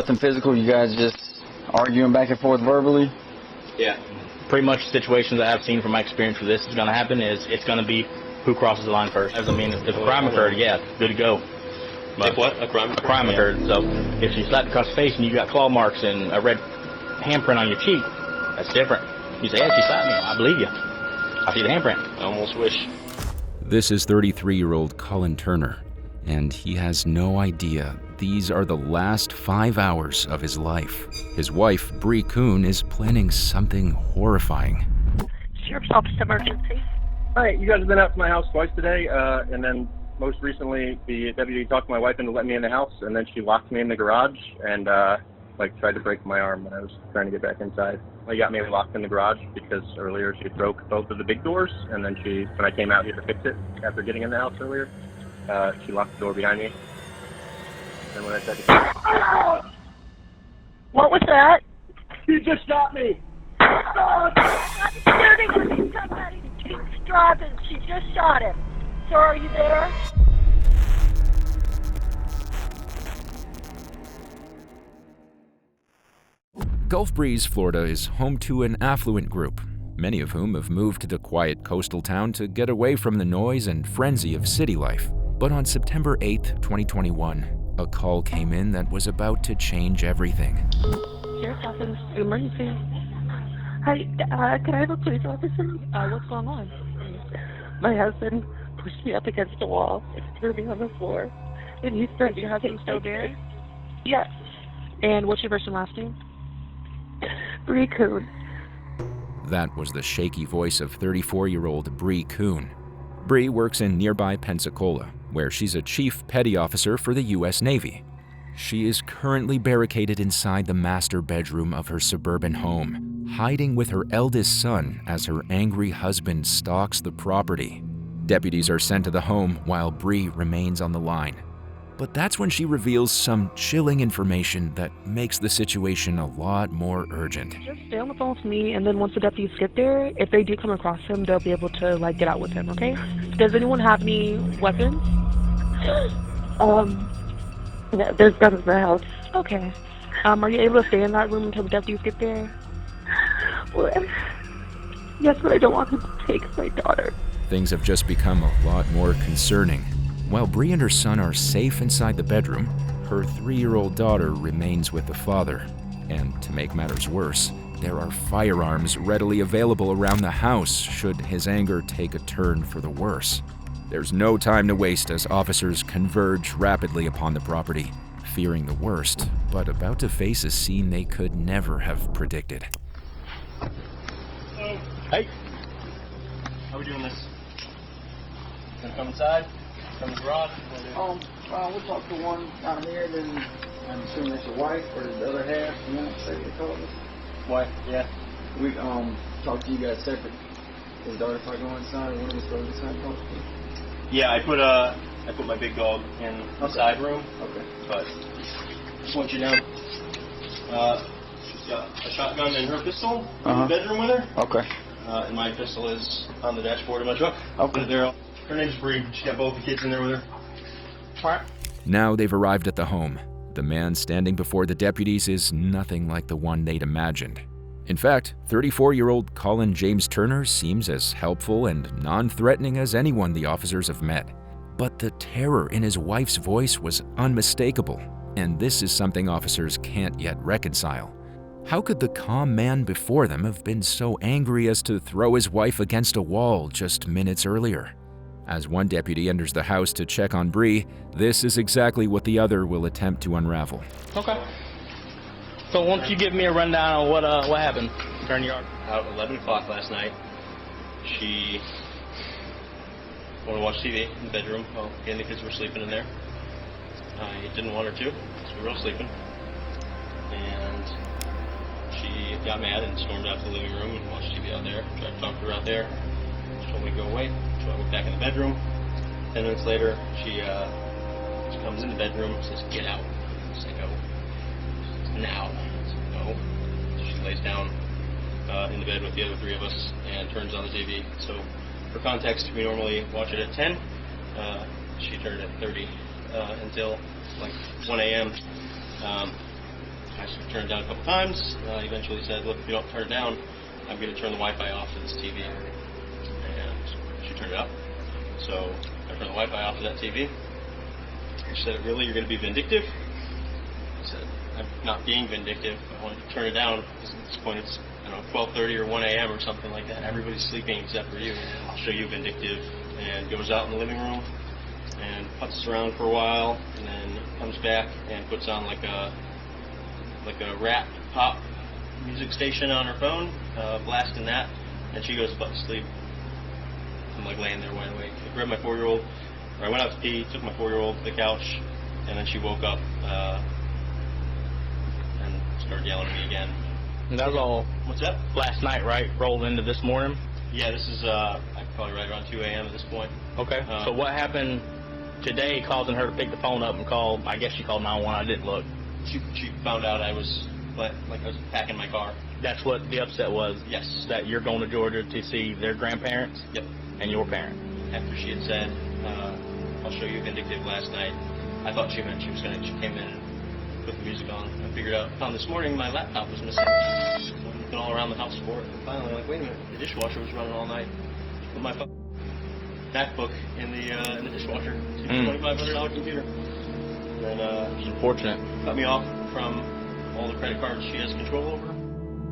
nothing physical. You guys just arguing back and forth verbally? Yeah. Pretty much situations that I've seen from my experience where this is going to happen is it's going to be who crosses the line first. I mean, if a crime occurred, yeah, good to go. But if what? A crime? A crime occurred. So if she slapped across the face and you got claw marks and a red handprint on your cheek, that's different. You say, yeah, she slapped me. I believe you. I see the handprint. I almost wish. This is 33-year-old Colin Turner, and he has no idea these are the last 5 hours of his life. His wife, Bree Kuhn, is planning something horrifying. Sheriff's Office Emergency. Hi, you guys have been out to my house twice today, and then most recently the deputy talked my wife into letting me in the house, and then she locked me in the garage and tried to break my arm when I was trying to get back inside. They got me locked in the garage because earlier she broke both of the big doors, and then when I came out here to fix it after getting in the house earlier, she locked the door behind me. And when I tried to... What was that? You just shot me! Oh, I'm shooting at somebody. She's driving. She just shot him. Sir, are you there? Gulf Breeze, Florida is home to an affluent group, many of whom have moved to the quiet coastal town to get away from the noise and frenzy of city life. But on September 8th, 2021, a call came in that was about to change everything. Sheriff's Office Emergency. Hi, can I have a police officer? What's going on? My husband pushed me up against the wall and threw me on the floor. And he said, your husband still there? Yes. And what's your first and last name? Bree Kuhn. That was the shaky voice of 34-year-old Bree Kuhn. Bree works in nearby Pensacola, where she's a chief petty officer for the U.S. Navy. She is currently barricaded inside the master bedroom of her suburban home, hiding with her eldest son as her angry husband stalks the property. Deputies are sent to the home while Bree remains on the line. But that's when she reveals some chilling information that makes the situation a lot more urgent. Just stay on the phone with me, and then once the deputies get there, if they do come across him, they'll be able to, get out with him, okay? Does anyone have any weapons? No, there's guns in the house. Okay. Are you able to stay in that room until the deputies get there? Well, yes, but I don't want them to take my daughter. Things have just become a lot more concerning. While Bree and her son are safe inside the bedroom, her 3-year-old daughter remains with the father. And to make matters worse, there are firearms readily available around the house should his anger take a turn for the worse. There's no time to waste as officers converge rapidly upon the property, fearing the worst, but about to face a scene they could never have predicted. Hey. How are we doing this? Gonna come inside? From the garage? We'll talk to one down here, then I'm assuming it's your wife, or the other half, you know, say what they call it. Wife, yeah. We talk to you guys separate. His daughter probably go inside, or one of us go inside and talk to you. Yeah, I put my big dog in the side room. Okay. But just want you to know, she's got a shotgun and her pistol in the bedroom with her. Okay. And my pistol is on the dashboard of my truck. Okay. Her name's Bree. She got both the kids in there with her. Now they've arrived at the home. The man standing before the deputies is nothing like the one they'd imagined. In fact, 34-year-old Colin James Turner seems as helpful and non-threatening as anyone the officers have met. But the terror in his wife's voice was unmistakable, and this is something officers can't yet reconcile. How could the calm man before them have been so angry as to throw his wife against a wall just minutes earlier? As one deputy enters the house to check on Bree, this is exactly what the other will attempt to unravel. Okay. So why don't you give me a rundown on what happened during your About 11 o'clock last night, she wanted to watch TV in the bedroom while the kids were sleeping in there. I didn't want her to, because we were all sleeping. And she got mad and stormed out to the living room and watched TV out there. Tried to talk to her out there. She told me to go away. So I went back in the bedroom. 10 minutes later, she comes in the bedroom and says, "Get out." I say, "No." She says, "Now." I say, "No." So she lays down in the bed with the other 3 of us and turns on the TV. So for context, we normally watch it at 10. She turned at 30 until like 1 a.m. I turned it down a couple times. Eventually said, look, if you don't turn it down, I'm going to turn the Wi-Fi off to this TV. And she turned it up. So I turned the Wi-Fi off to that TV. She said, really, you're going to be vindictive? I said, I'm not being vindictive. I wanted to turn it down. At this point, it's 12:30 or 1 a.m. or something like that. Everybody's sleeping except for you. I'll show you vindictive. And goes out in the living room and puts around for a while, and then comes back and puts on like a rap pop music station on her phone, blasting that, and she goes butt to sleep. I'm like laying there wide awake. I grabbed my 4-year-old, or I went out to pee, took my 4-year-old to the couch, and then she woke up and started yelling at me again. And that was all. What's that? Last night, right? Rolled into this morning. Yeah, this is probably right around 2 a.m. at this point. Okay. So what happened today causing her to pick the phone up and call? I guess she called 911. I didn't look. She found out I was I was packing my car. That's what the upset was. Yes. That you're going to Georgia to see their grandparents. Yep. And your parent. After she had said, "I'll show you vindictive" last night, I thought she meant she came in and put the music on. I figured out. Found this morning my laptop was missing. So I'm looking all around the house for it. And finally, I'm like, wait a minute, the dishwasher was running all night. Put my MacBook in the dishwasher. $2,500 computer. And it's unfortunate. Cut me off from all the credit cards she has control over.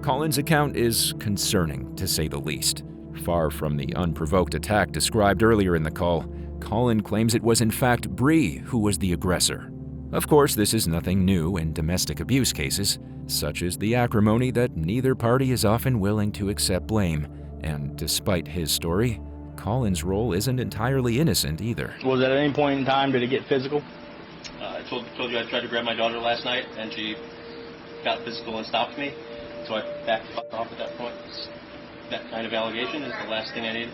Colin's account is concerning, to say the least. Far from the unprovoked attack described earlier in the call, Colin claims it was in fact Bree who was the aggressor. Of course, this is nothing new in domestic abuse cases. Such is the acrimony that neither party is often willing to accept blame. And despite his story, Colin's role isn't entirely innocent either. Was at any point in time, did it get physical? I told you I tried to grab my daughter last night, and she got physical and stopped me. So I backed off at that point. That kind of allegation is the last thing I need.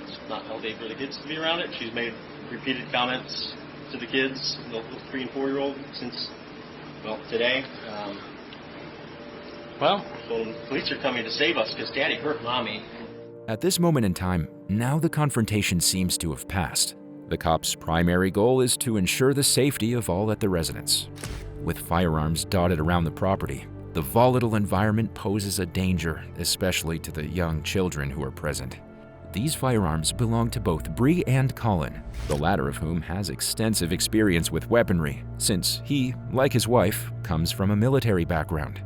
It's not healthy for the kids to be around it. She's made repeated comments to the kids, the 3 and 4-year-old, since, today. So the police are coming to save us because Daddy hurt Mommy. At this moment in time, now the confrontation seems to have passed. The cops' primary goal is to ensure the safety of all at the residence. With firearms dotted around the property, the volatile environment poses a danger, especially to the young children who are present. These firearms belong to both Bree and Colin, the latter of whom has extensive experience with weaponry, since he, like his wife, comes from a military background.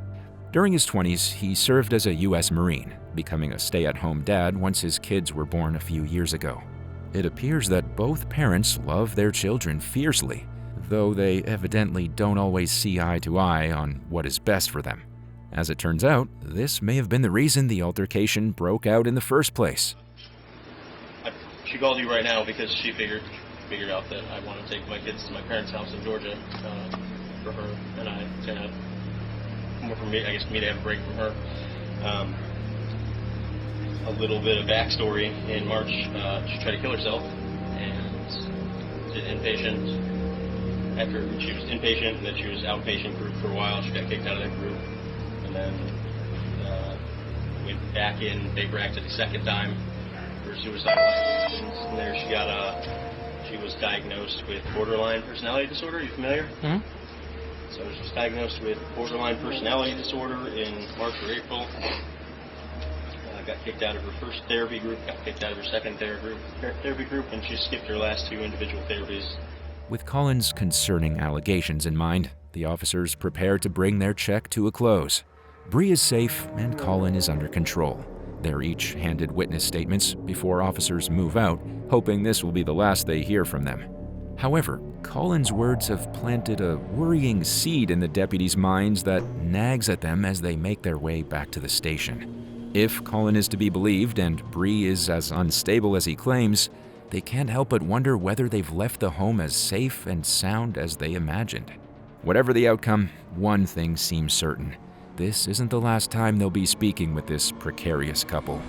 During his 20s, he served as a U.S. Marine, becoming a stay-at-home dad once his kids were born a few years ago. It appears that both parents love their children fiercely, though they evidently don't always see eye to eye on what is best for them. As it turns out, this may have been the reason the altercation broke out in the first place. She called you right now because she figured out that I want to take my kids to my parents' house in Georgia for her, and I to have more for me. I guess me to have a break from her. A little bit of backstory: in March, she tried to kill herself and did inpatient. After she was inpatient, and then she was outpatient group for a while. She got kicked out of that group, and then went back in. They acted a second time for suicidal ideations. And there she was diagnosed with borderline personality disorder. Are you familiar? Mm-hmm. So she was diagnosed with borderline personality disorder in March or April. Got kicked out of her first therapy group, got kicked out of her second therapy group, and she skipped her last 2 individual therapies. With Colin's concerning allegations in mind, the officers prepare to bring their check to a close. Bree is safe and Colin is under control. They're each handed witness statements before officers move out, hoping this will be the last they hear from them. However, Colin's words have planted a worrying seed in the deputies' minds that nags at them as they make their way back to the station. If Colin is to be believed and Bree is as unstable as he claims, they can't help but wonder whether they've left the home as safe and sound as they imagined. Whatever the outcome, one thing seems certain. This isn't the last time they'll be speaking with this precarious couple.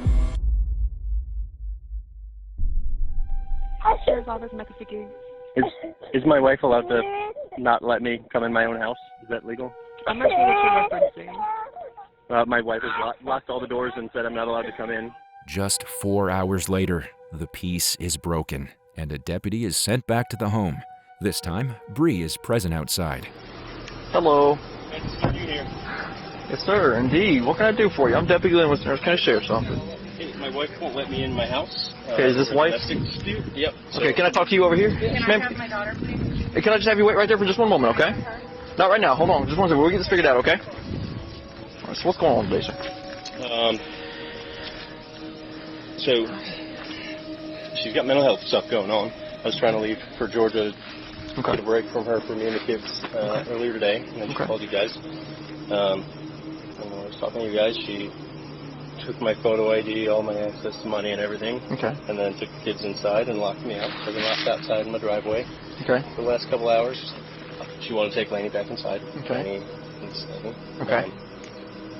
Sheriff's Office, Mexico. Is my wife allowed to not let me come in my own house? Is that legal? I'm not sure what you're referencing. My wife has locked all the doors and said I'm not allowed to come in. Just 4 hours later, the peace is broken, and a deputy is sent back to the home. This time, Bree is present outside. Hello. here. Yes, sir, indeed. What can I do for you? I'm Deputy Lynn with Nurse County Sheriff's Office. Hey, my wife won't let me in my house. Okay, is this over a wife? domestic dispute. Yep. Okay, can I talk to you over here? Can I have my daughter, please? Hey, can I just have you wait right there for just one moment, okay? Not right now. Hold on. Just one second. We'll get this figured out, okay? All right, so what's going on today, sir? So she's got mental health stuff going on. I was trying to leave for Georgia to get a break from her for me and the kids earlier today, and then she called you guys. And when I was talking to you guys, she took my photo ID, all my access to money and everything, and then took the kids inside and locked me out. So I've been locked outside in my driveway for the last couple hours. She wanted to take Lainey back inside. Lainey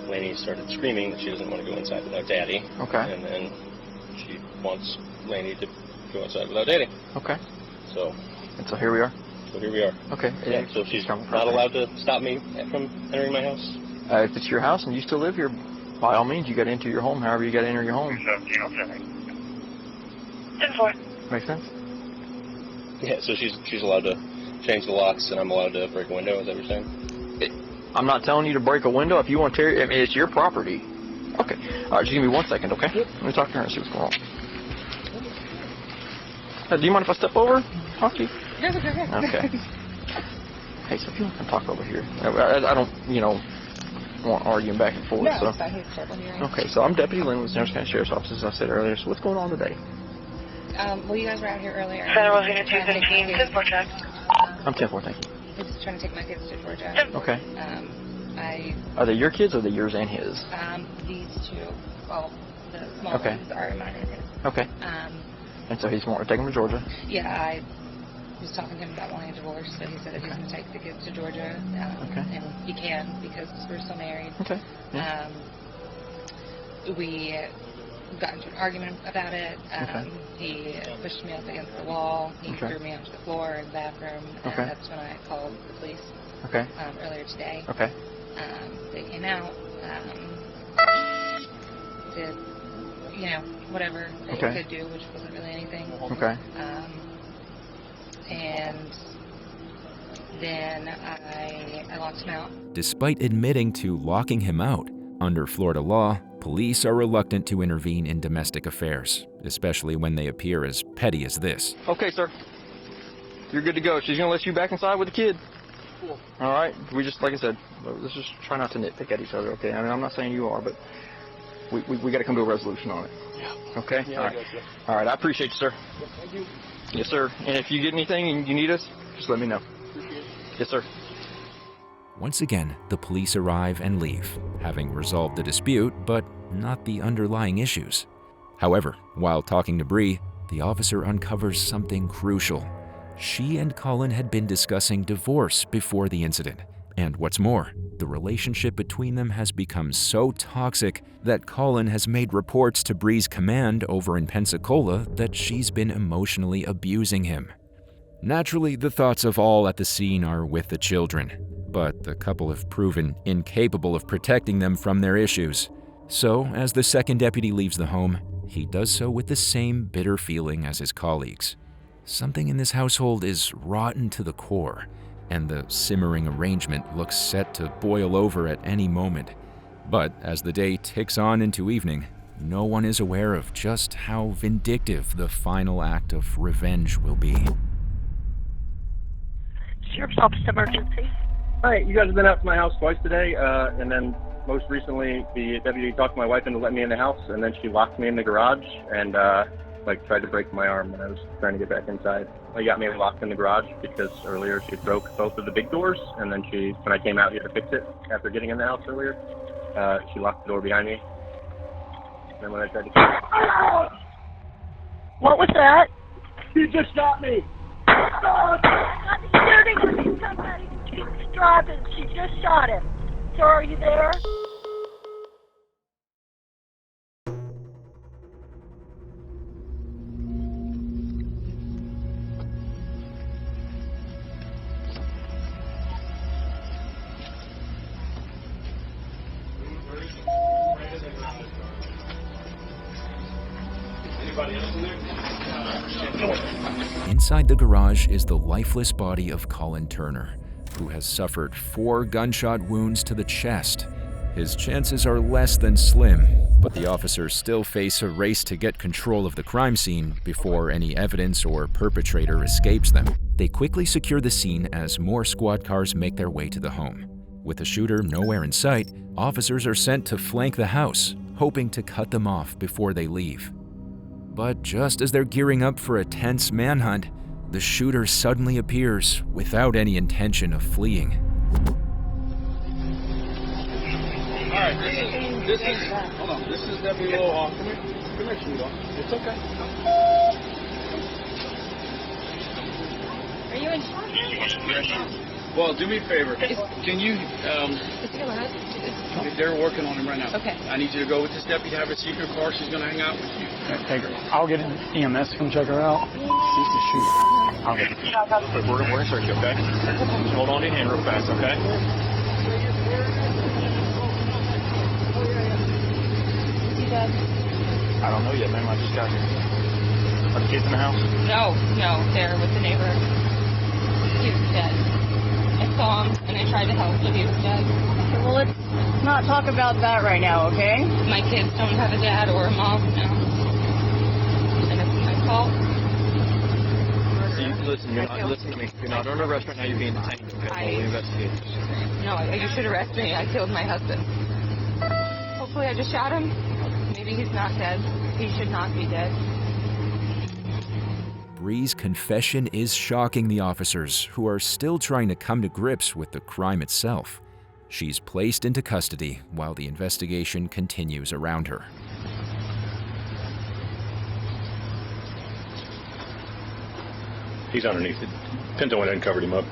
Lainey started screaming that she doesn't want to go inside without Daddy. And then she wants Lainey to go outside without Daddy. So. And so here we are? So here we are. Yeah, so she's not allowed to stop me from entering my house? If it's your house and you still live here, by all means, you got to enter your home however you got to enter your home. 10-4. Make sense? Yeah, so she's allowed to change the locks and I'm allowed to break a window, is that what you're saying? I'm not telling you to break a window. If you want to tear it, I mean, it's your property. Okay. All right, just give me 1 second, okay? Let me talk to her and see what's going on. Do you mind if I step over? Talk to you? Okay. Hey, so if you can talk over here. I don't, want arguing back and forth. No, so. it's Okay, so I'm Deputy Lynn with Nurse County Sheriff's Office, as I said earlier. So what's going on today? Well, you guys were out here earlier. Federal Unit 215, 10-4 check. I'm 10-4, thank you. I was trying to take my kids to Georgia. Okay. Are they your kids or are they yours and his? These two, well, the small ones are mine and his. Okay. And so he's wanting to take them to Georgia? Yeah, I was talking to him about wanting a divorce, so he said that he's going to take the kids to Georgia, and he can because we're still married. Okay. Yeah. We got into an argument about it. He pushed me up against the wall. He threw me onto the floor in the bathroom, and that's when I called the police earlier today. They came out, did, whatever they could do, which wasn't really anything. And then I locked him out. Despite admitting to locking him out, under Florida law, police are reluctant to intervene in domestic affairs, especially when they appear as petty as this. Okay, sir. You're good to go. She's going to let you back inside with the kid. Cool. All right. We just, like I said, let's just try not to nitpick at each other, okay? I mean, I'm not saying you are, but we got to come to a resolution on it. Yeah. Okay? Yeah, all right. All right. I appreciate you, sir. Yeah, thank you. Yes, sir. And if you get anything and you need us, just let me know. Yes, sir. Once again, the police arrive and leave, having resolved the dispute, but not the underlying issues. However, while talking to Bree, the officer uncovers something crucial. She and Colin had been discussing divorce before the incident. And what's more, the relationship between them has become so toxic that Colin has made reports to Bree's command over in Pensacola that she's been emotionally abusing him. Naturally, the thoughts of all at the scene are with the children, but the couple have proven incapable of protecting them from their issues. So, as the second deputy leaves the home, he does so with the same bitter feeling as his colleagues. Something in this household is rotten to the core, and the simmering arrangement looks set to boil over at any moment. But as the day ticks on into evening, no one is aware of just how vindictive the final act of revenge will be. Sheriff's Office emergency. Hi, you guys have been out to my house twice today, and then most recently the deputy talked my wife into letting me in the house, and then she locked me in the garage and tried to break my arm when I was trying to get back inside. They got me locked in the garage because earlier she broke both of the big doors, and then when I came out here to fix it after getting in the house earlier, she locked the door behind me. And then when I tried to... What was that? He just got me. Oh, shooting at me. Somebody. She's driving. She just shot him. Sir, are you there? Inside the garage is the lifeless body of Colin Turner, who has suffered 4 gunshot wounds to the chest. His chances are less than slim, but the officers still face a race to get control of the crime scene before any evidence or perpetrator escapes them. They quickly secure the scene as more squad cars make their way to the home. With the shooter nowhere in sight, officers are sent to flank the house, hoping to cut them off before they leave. But just as they're gearing up for a tense manhunt, the shooter suddenly appears without any intention of fleeing. Alright, this is Deputy Low. Come here, shoot off. It's okay. Are you in shock? Well, do me a favor. Can you, they're working on him right now. Okay. I need you to go with this deputy, have her see your car. She's going to hang out with you. Okay, great. I'll get an EMS to come check her out. She's the shooter. I'll get it. We're going to search you, okay? Hold on to your hand real fast, okay? Is he dead? I don't know yet, ma'am. I just got here. Are the kids in the house? No, they're with the neighbor. He was dead. I saw him and I tried to help, but he was dead. Okay, well, let's not talk about that right now, okay? My kids don't have a dad or a mom now. And it's my fault. Listen to me. You're not under arrest right now. You're being detained. Okay? We'll investigate. No, you should arrest me. I killed my husband. Hopefully I just shot him. Maybe he's not dead. He should not be dead. Bree's confession is shocking the officers, who are still trying to come to grips with the crime itself. She's placed into custody while the investigation continues around her. He's underneath it. Pinto went in and covered him up.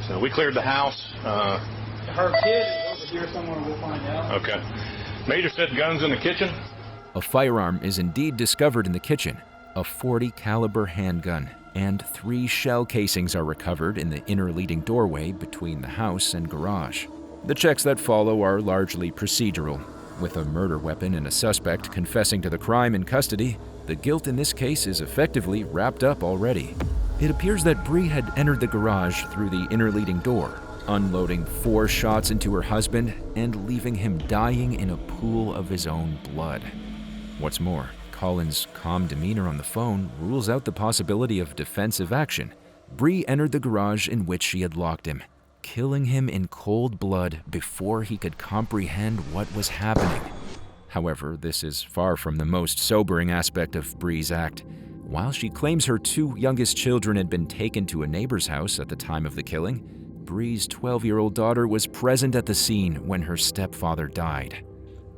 So we cleared the house. Her kid is over here somewhere. We'll find out. Okay. Major said guns in the kitchen. A firearm is indeed discovered in the kitchen, a .40 caliber handgun, and 3 shell casings are recovered in the inner leading doorway between the house and garage. The checks that follow are largely procedural. With a murder weapon and a suspect confessing to the crime in custody, the guilt in this case is effectively wrapped up already. It appears that Bree had entered the garage through the inner leading door, unloading 4 shots into her husband and leaving him dying in a pool of his own blood. What's more, Colin's calm demeanor on the phone rules out the possibility of defensive action. Bree entered the garage in which she had locked him, killing him in cold blood before he could comprehend what was happening. However, this is far from the most sobering aspect of Bree's act. While she claims her 2 youngest children had been taken to a neighbor's house at the time of the killing, Bree's 12-year-old daughter was present at the scene when her stepfather died.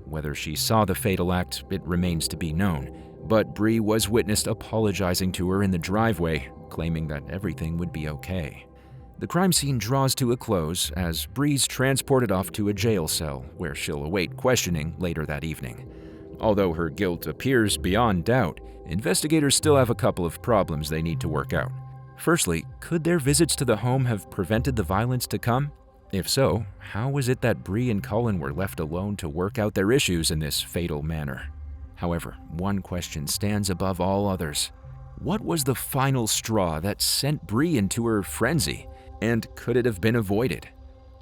Whether she saw the fatal act, it remains to be known, but Bree was witnessed apologizing to her in the driveway, claiming that everything would be okay. The crime scene draws to a close as Bree's transported off to a jail cell, where she'll await questioning later that evening. Although her guilt appears beyond doubt, investigators still have a couple of problems they need to work out. Firstly, could their visits to the home have prevented the violence to come? If so, how was it that Bree and Colin were left alone to work out their issues in this fatal manner? However, one question stands above all others. What was the final straw that sent Bree into her frenzy? And could it have been avoided?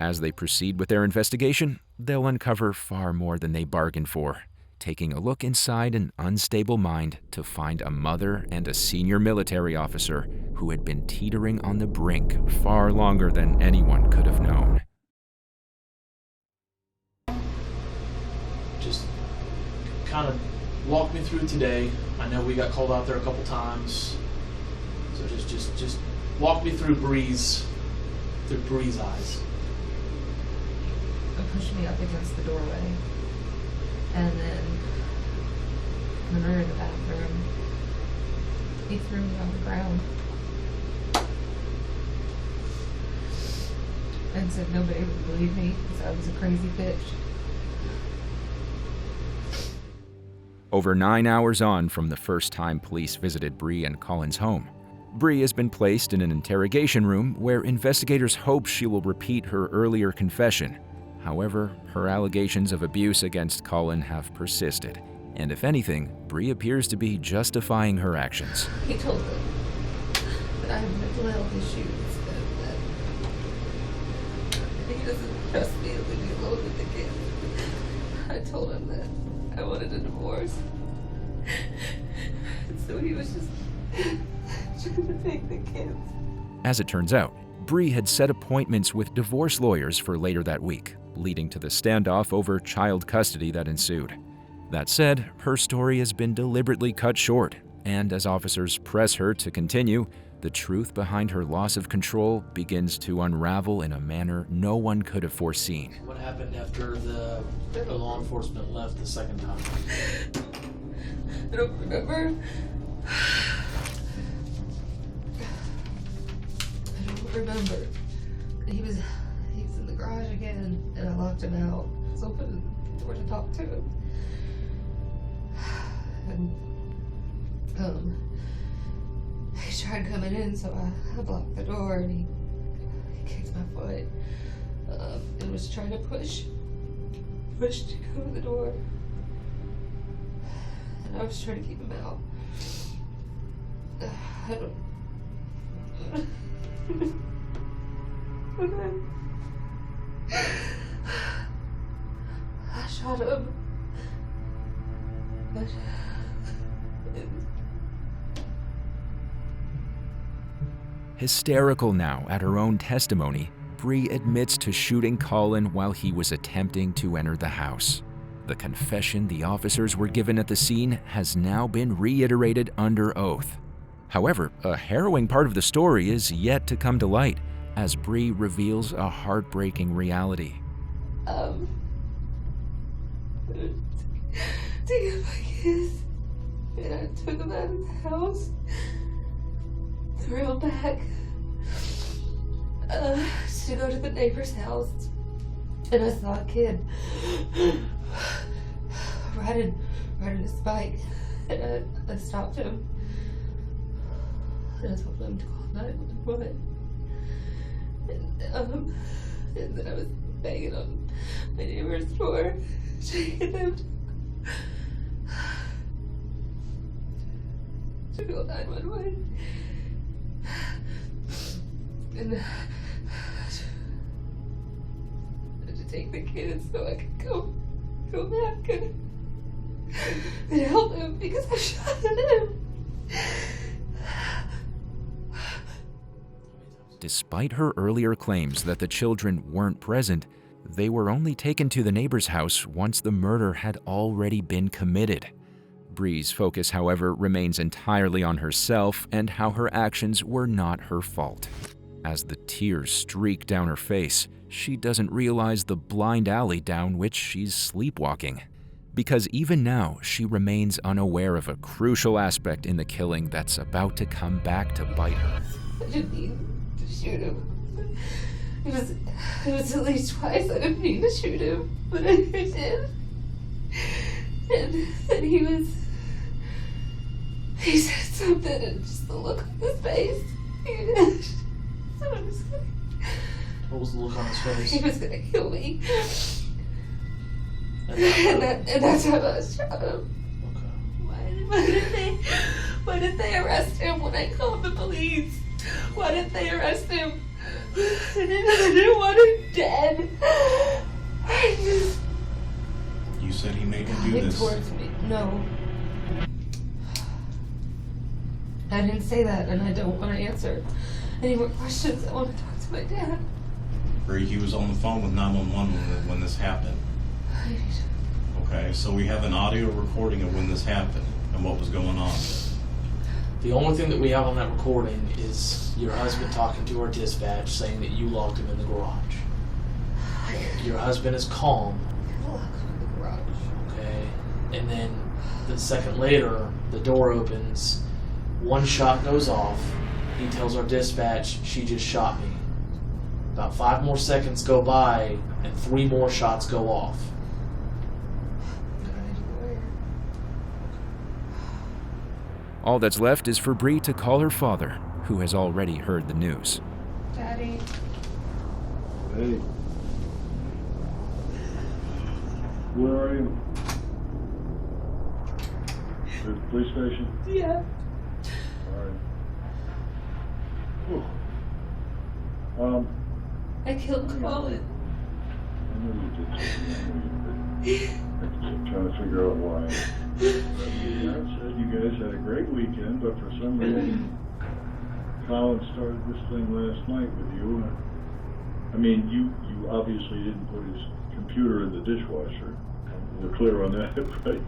As they proceed with their investigation, they'll uncover far more than they bargained for, taking a look inside an unstable mind to find a mother and a senior military officer who had been teetering on the brink far longer than anyone could have known. Just kind of walk me through today. I know we got called out there a couple times, so just walk me through Bree's eyes. He pushed me up against the doorway, and then when we were in the bathroom, he threw me on the ground and said nobody would believe me because I was a crazy bitch. Over 9 hours on from the first time police visited Bree and Colin's home, Bree has been placed in an interrogation room where investigators hope she will repeat her earlier confession. However, her allegations of abuse against Colin have persisted, and if anything, Bree appears to be justifying her actions. He told them that I have mental health issues and that he doesn't trust me to leave me alone with the kids. I told him that I wanted a divorce. So he was just trying to take the kids. As it turns out, Bree had set appointments with divorce lawyers for later that week, leading to the standoff over child custody that ensued. That said, her story has been deliberately cut short, and as officers press her to continue, the truth behind her loss of control begins to unravel in a manner no one could have foreseen. What happened after the law enforcement left the second time? I don't remember. I don't remember. He was in the garage again, and I locked him out. So I opened the door to talk to him. And he tried coming in, so I blocked the door, and he kicked my foot and was trying to push to go to the door. And I was trying to keep him out. I don't. And then I shot him. But Hysterical now at her own testimony, Bree admits to shooting Colin while he was attempting to enter the house. The confession the officers were given at the scene has now been reiterated under oath. However, a harrowing part of the story is yet to come to light as Bree reveals a heartbreaking reality. To get my kids, and I took them out of the house, around back, to go to the neighbor's house, and I saw a kid riding his bike, and I stopped him, and I told him to call 911, and then I was banging on my neighbor's door to get them to call 911. And to take the kids so I could go back and help him because I shot at him. Despite her earlier claims that the children weren't present, they were only taken to the neighbor's house once the murder had already been committed. Bree's focus, however, remains entirely on herself and how her actions were not her fault. As the tears streak down her face, she doesn't realize the blind alley down which she's sleepwalking. Because even now, she remains unaware of a crucial aspect in the killing that's about to come back to bite her. I didn't mean to shoot him. It was at least twice. I didn't mean to shoot him, but I did. And he said something, and just the look on his face. What was the look on his face? He was gonna kill me. And that's how I shot him. Okay. Why did they arrest him when I called the police? Why did they arrest him? I didn't want him dead. You said he made him do this. Towards me. No. I didn't say that, and I don't want to answer any more questions. I want to talk to my dad. Bree, he was on the phone with 911 when this happened. Okay, so we have an audio recording of when this happened and what was going on. The only thing that we have on that recording is your husband talking to our dispatch saying that you locked him in the garage. Your husband is calm. Okay, and then the second later, the door opens, one shot goes off. He tells our dispatch, she just shot me. About 5 more seconds go by, and 3 more shots go off. All that's left is for Bree to call her father, who has already heard the news. Daddy. Hey. Where are you? At the police station? Yeah. All right. I killed Colin. I know you did. I'm trying to figure out why. I said you guys had a great weekend, but for some reason, Colin started this thing last night with you. I mean, you obviously didn't put his computer in the dishwasher. We're clear on that, right?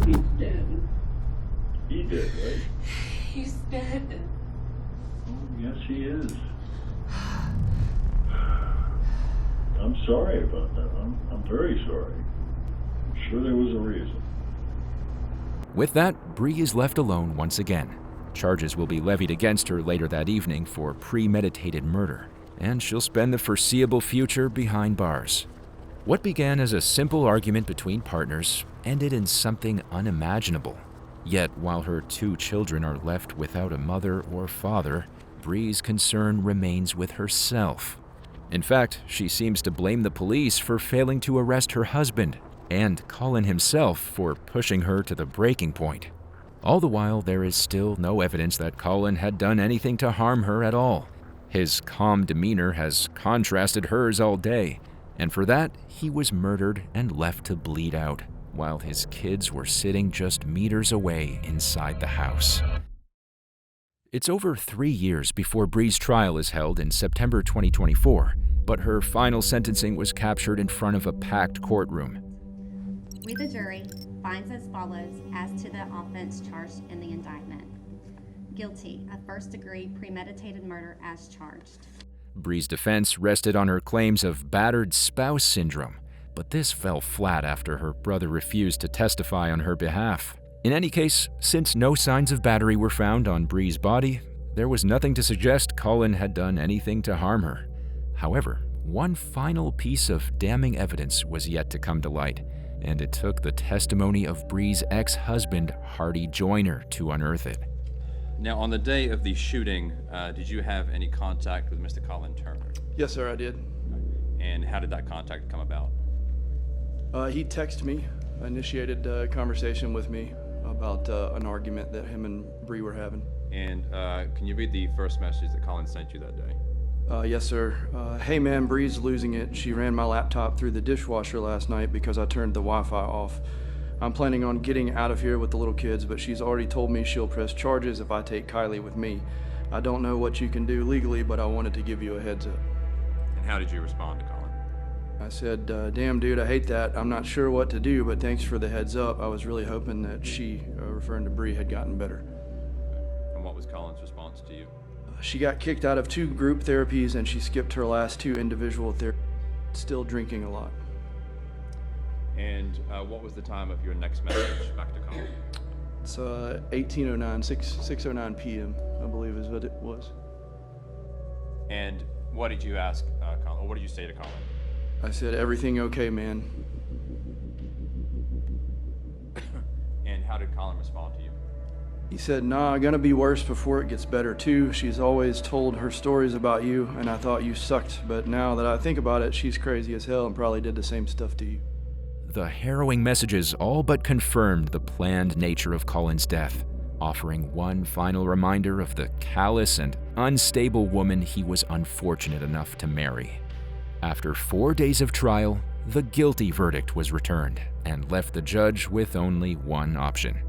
He's dead. He did, right? He's dead. Oh, yes, he is. I'm sorry about that. I'm very sorry. I'm sure there was a reason. With that, Bree is left alone once again. Charges will be levied against her later that evening for premeditated murder, and she'll spend the foreseeable future behind bars. What began as a simple argument between partners ended in something unimaginable. Yet, while her 2 children are left without a mother or father, Bree's concern remains with herself. In fact, she seems to blame the police for failing to arrest her husband, and Colin himself for pushing her to the breaking point. All the while, there is still no evidence that Colin had done anything to harm her at all. His calm demeanor has contrasted hers all day, and for that, he was murdered and left to bleed out, while his kids were sitting just meters away inside the house. It's over 3 years before Bree's trial is held in September 2024, but her final sentencing was captured in front of a packed courtroom. We, the jury, finds as follows as to the offense charged in the indictment. Guilty of first-degree premeditated murder as charged. Bree's defense rested on her claims of battered spouse syndrome, but this fell flat after her brother refused to testify on her behalf. In any case, since no signs of battery were found on Bree's body, there was nothing to suggest Colin had done anything to harm her. However, one final piece of damning evidence was yet to come to light, and it took the testimony of Bree's ex-husband, Hardy Joyner, to unearth it. Now, on the day of the shooting, did you have any contact with Mr. Colin Turner? Yes, sir, I did. And how did that contact come about? He texted me, initiated a conversation with me about an argument that him and Bree were having. And can you read the first message that Colin sent you that day? Yes, sir. Hey, man, Bree's losing it. She ran my laptop through the dishwasher last night because I turned the Wi-Fi off. I'm planning on getting out of here with the little kids, but she's already told me she'll press charges if I take Kylie with me. I don't know what you can do legally, but I wanted to give you a heads up. And how did you respond to Colin? I said, damn, dude, I hate that. I'm not sure what to do, but thanks for the heads up. I was really hoping that she, referring to Bree, had gotten better. And what was Colin's response to you? She got kicked out of 2 group therapies and she skipped her last 2 individual therapies. Still drinking a lot. And what was the time of your next message back to Colin? It's 18:09, 6:09 p.m., I believe is what it was. And what did you ask Colin, or what did you say to Colin? I said, everything okay, man. And how did Colin respond to you? He said, nah, gonna be worse before it gets better too. She's always told her stories about you, and I thought you sucked. But now that I think about it, she's crazy as hell and probably did the same stuff to you. The harrowing messages all but confirmed the planned nature of Colin's death, offering one final reminder of the callous and unstable woman he was unfortunate enough to marry. After 4 days of trial, the guilty verdict was returned and left the judge with only one option.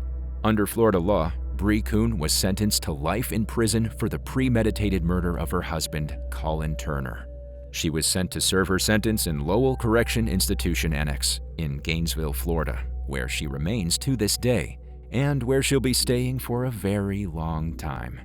Under Florida law, Bree Kuhn was sentenced to life in prison for the premeditated murder of her husband, Colin Turner. She was sent to serve her sentence in Lowell Correction Institution Annex in Gainesville, Florida, where she remains to this day, and where she'll be staying for a very long time.